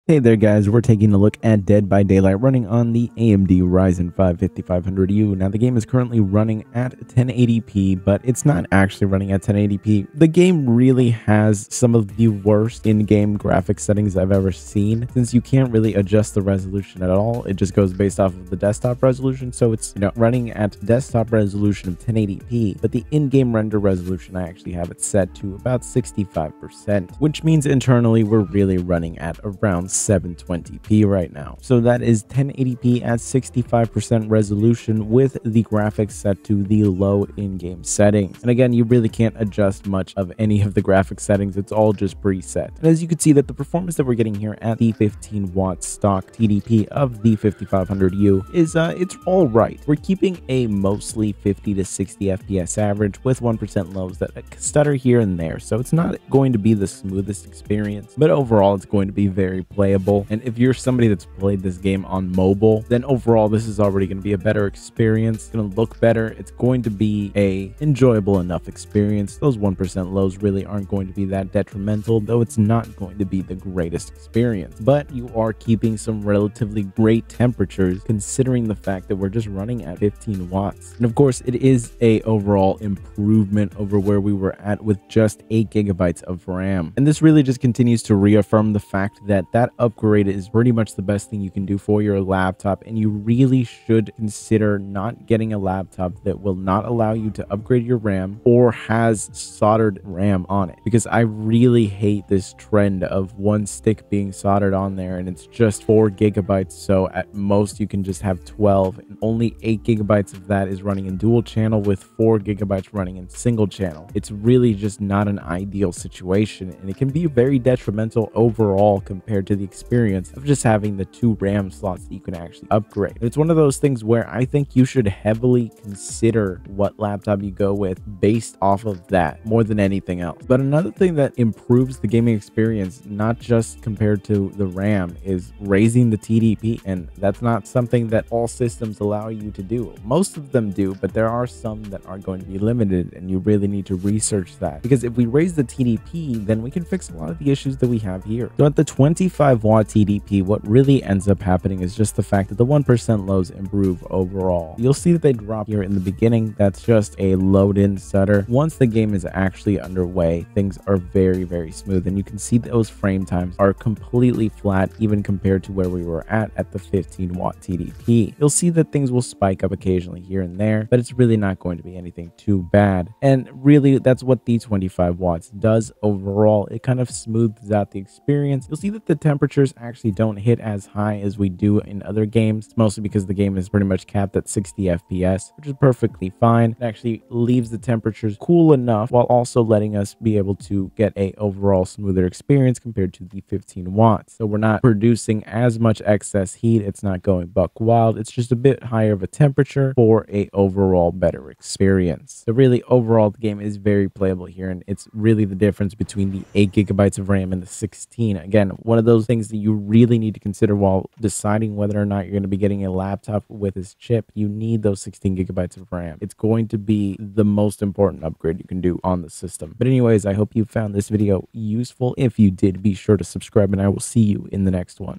Hey there guys, we're taking a look at Dead by Daylight running on the AMD Ryzen 5 5500U. Now the game is currently running at 1080p, but it's not actually running at 1080p. The game really has some of the worst in-game graphics settings I've ever seen, since you can't really adjust the resolution at all. It just goes based off of the desktop resolution, so it's running at desktop resolution of 1080p, but the in-game render resolution I actually have it set to about 65%, which means internally we're really running at around 720p right now. So that is 1080p at 65% resolution with the graphics set to the low in-game settings. And again, you really can't adjust much of any of the graphics settings. It's all just preset. And as you can see that the performance that we're getting here at the 15 watt stock TDP of the 5500U is it's all right. We're keeping a mostly 50 to 60 FPS average with 1% lows that stutter here and there. So it's not going to be the smoothest experience, but overall it's going to be very playable. And if you're somebody that's played this game on mobile, then overall this is already going to be a better experience. It's going to look better. It's going to be a enjoyable enough experience. Those 1% lows really aren't going to be that detrimental, though it's not going to be the greatest experience. But you are keeping some relatively great temperatures considering the fact that we're just running at 15 watts. And of course, it is a overall improvement over where we were at with just 8 gigabytes of RAM. And this really just continues to reaffirm the fact that that upgrade is pretty much the best thing you can do for your laptop, and you really should consider not getting a laptop that will not allow you to upgrade your RAM or has soldered RAM on it, because I really hate this trend of one stick being soldered on there and it's just 4 gigabytes. So at most you can just have 12, and only 8 gigabytes of that is running in dual channel with 4 gigabytes running in single channel. It's really just not an ideal situation, and it can be very detrimental overall compared to the experience of just having the 2 RAM slots that you can actually upgrade. It's one of those things where I think you should heavily consider what laptop you go with based off of that more than anything else. But another thing that improves the gaming experience, not just compared to the RAM, is raising the TDP, and that's not something that all systems allow you to do. Most of them do, but there are some that are going to be limited, and you really need to research that, because if we raise the TDP, then we can fix a lot of the issues that we have here. So at the 25 watt TDP, what really ends up happening is just the fact that the 1% lows improve overall. You'll see that they drop here in the beginning. That's just a load-in stutter. Once the game is actually underway, things are very, very smooth, and you can see those frame times are completely flat even compared to where we were at the 15 watt TDP. You'll see that things will spike up occasionally here and there, but it's really not going to be anything too bad. And really, that's what the 25 watts does overall. It kind of smooths out the experience. You'll see that the temperatures actually don't hit as high as we do in other games. It's mostly because the game is pretty much capped at 60 FPS, which is perfectly fine. It actually leaves the temperatures cool enough while also letting us be able to get a overall smoother experience compared to the 15 watts. So we're not producing as much excess heat. It's not going buck wild. It's just a bit higher of a temperature for a overall better experience. So really, overall, the game is very playable here, and it's really the difference between the 8 gigabytes of RAM and the 16. Again, one of those things that you really need to consider while deciding whether or not you're going to be getting a laptop with this chip. You need those 16 gigabytes of RAM. It's going to be the most important upgrade you can do on the system. But anyways, I hope you found this video useful. If you did, be sure to subscribe, and I will see you in the next one.